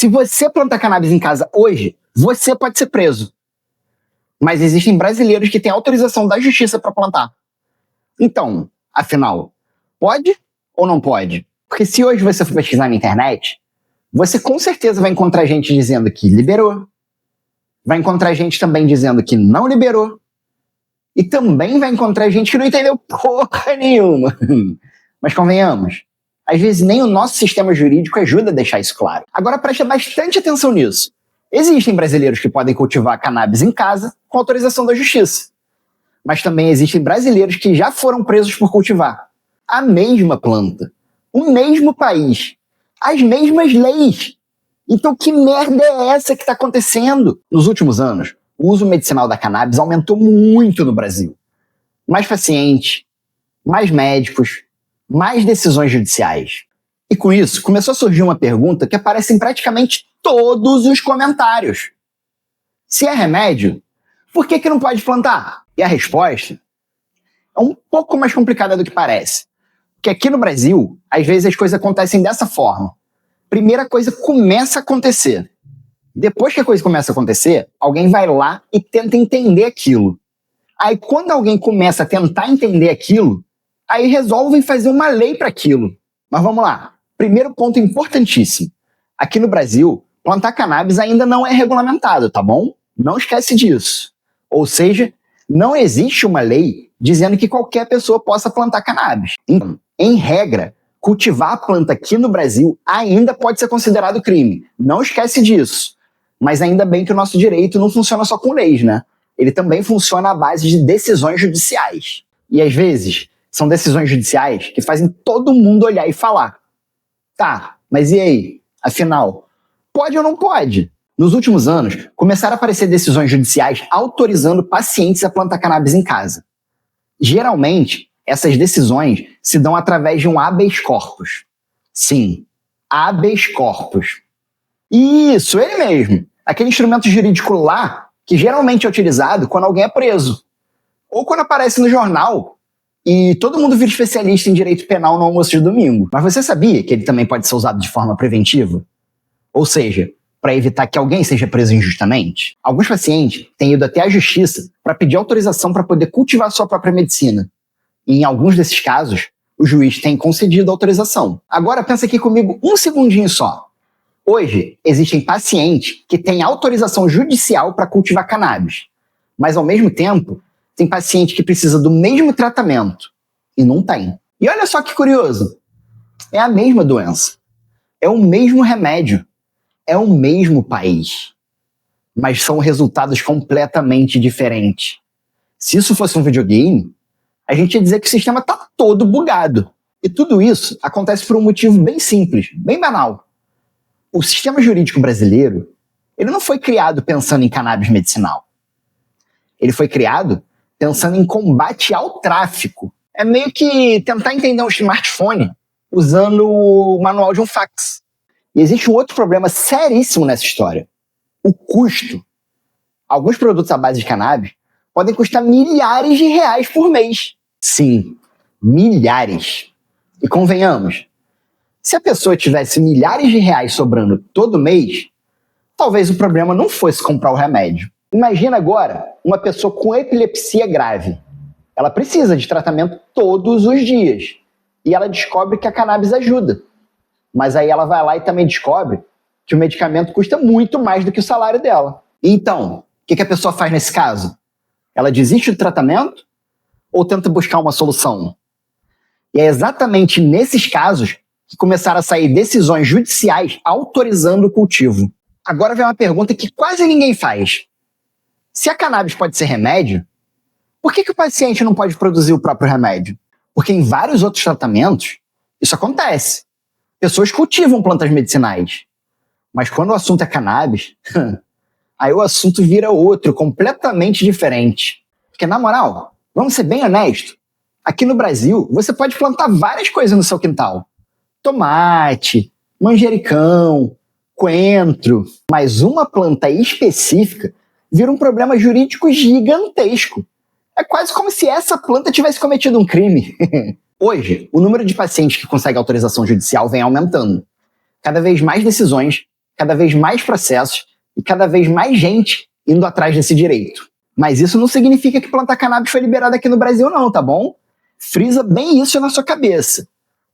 Se você plantar cannabis em casa hoje, você pode ser preso. Mas existem brasileiros que têm autorização da justiça para plantar. Então, afinal, pode ou não pode? Porque se hoje você for pesquisar na internet, você com certeza vai encontrar gente dizendo que liberou, vai encontrar gente também dizendo que não liberou, e também vai encontrar gente que não entendeu porra nenhuma. Mas convenhamos, às vezes nem o nosso sistema jurídico ajuda a deixar isso claro. Agora preste bastante atenção nisso. Existem brasileiros que podem cultivar cannabis em casa com autorização da justiça. Mas também existem brasileiros que já foram presos por cultivar a mesma planta, o mesmo país, as mesmas leis. Então que merda é essa que está acontecendo? Nos últimos anos, o uso medicinal da cannabis aumentou muito no Brasil. Mais pacientes, mais médicos, mais decisões judiciais. E com isso, começou a surgir uma pergunta que aparece em praticamente todos os comentários. Se é remédio, por que não pode plantar? E a resposta é um pouco mais complicada do que parece. Porque aqui no Brasil, às vezes as coisas acontecem dessa forma. Primeiro a coisa começa a acontecer. Depois que a coisa começa a acontecer, alguém vai lá e tenta entender aquilo. Aí quando alguém começa a tentar entender aquilo, aí resolvem fazer uma lei para aquilo. Mas vamos lá. Primeiro ponto importantíssimo. Aqui no Brasil, plantar cannabis ainda não é regulamentado, tá bom? Não esquece disso. Ou seja, não existe uma lei dizendo que qualquer pessoa possa plantar cannabis. Então, em regra, cultivar a planta aqui no Brasil ainda pode ser considerado crime. Não esquece disso. Mas ainda bem que o nosso direito não funciona só com leis, né? Ele também funciona à base de decisões judiciais. E às vezes, são decisões judiciais que fazem todo mundo olhar e falar: tá, mas e aí? Afinal, pode ou não pode? Nos últimos anos, começaram a aparecer decisões judiciais autorizando pacientes a plantar cannabis em casa. Geralmente, essas decisões se dão através de um habeas corpus. Sim, habeas corpus. Isso, ele mesmo. Aquele instrumento jurídico lá que geralmente é utilizado quando alguém é preso. Ou quando aparece no jornal e todo mundo vira especialista em direito penal no almoço de domingo. Mas você sabia que ele também pode ser usado de forma preventiva? Ou seja, para evitar que alguém seja preso injustamente? Alguns pacientes têm ido até a justiça para pedir autorização para poder cultivar sua própria medicina. E em alguns desses casos, o juiz tem concedido autorização. Agora pensa aqui comigo um segundinho só. Hoje, existem pacientes que têm autorização judicial para cultivar cannabis. Mas ao mesmo tempo, tem paciente que precisa do mesmo tratamento e não tem. E olha só que curioso. É a mesma doença. É o mesmo remédio. É o mesmo país. Mas são resultados completamente diferentes. Se isso fosse um videogame, a gente ia dizer que o sistema está todo bugado. E tudo isso acontece por um motivo bem simples, bem banal. O sistema jurídico brasileiro, ele não foi criado pensando em cannabis medicinal. Ele foi criado pensando em combate ao tráfico. É meio que tentar entender um smartphone usando o manual de um fax. E existe um outro problema seríssimo nessa história. O custo. Alguns produtos à base de cannabis podem custar milhares de reais por mês. Sim, milhares. E convenhamos, se a pessoa tivesse milhares de reais sobrando todo mês, talvez o problema não fosse comprar o remédio. Imagina agora uma pessoa com epilepsia grave. Ela precisa de tratamento todos os dias. E ela descobre que a cannabis ajuda. Mas aí ela vai lá e também descobre que o medicamento custa muito mais do que o salário dela. Então, o que a pessoa faz nesse caso? Ela desiste do tratamento ou tenta buscar uma solução? E é exatamente nesses casos que começaram a sair decisões judiciais autorizando o cultivo. Agora vem uma pergunta que quase ninguém faz. Se a cannabis pode ser remédio, por que o paciente não pode produzir o próprio remédio? Porque em vários outros tratamentos, isso acontece. Pessoas cultivam plantas medicinais. Mas quando o assunto é cannabis, aí o assunto vira outro, completamente diferente. Porque, na moral, vamos ser bem honestos, aqui no Brasil, você pode plantar várias coisas no seu quintal. Tomate, manjericão, coentro. Mas uma planta específica vira um problema jurídico gigantesco. É quase como se essa planta tivesse cometido um crime. Hoje, o número de pacientes que conseguem autorização judicial vem aumentando. Cada vez mais decisões cada vez mais processos e cada vez mais gente indo atrás desse direito. Mas isso não significa que plantar cannabis foi liberado aqui no Brasil não, tá bom? Frisa bem isso na sua cabeça.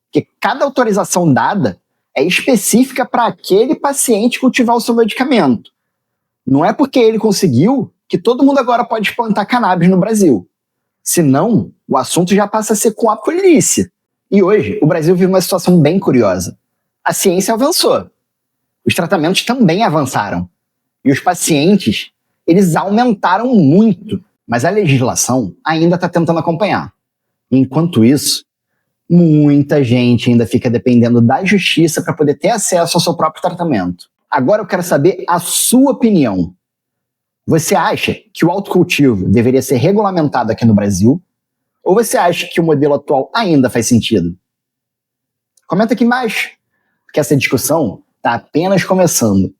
Porque cada autorização dada é específica para aquele paciente cultivar o seu medicamento. Não é porque ele conseguiu que todo mundo agora pode plantar cannabis no Brasil. Senão, o assunto já passa a ser com a polícia. E hoje, o Brasil vive uma situação bem curiosa. A ciência avançou. Os tratamentos também avançaram. E os pacientes, eles aumentaram muito. Mas a legislação ainda está tentando acompanhar. Enquanto isso, muita gente ainda fica dependendo da justiça para poder ter acesso ao seu próprio tratamento. Agora eu quero saber a sua opinião. Você acha que o autocultivo deveria ser regulamentado aqui no Brasil? Ou você acha que o modelo atual ainda faz sentido? Comenta aqui embaixo, porque essa discussão está apenas começando.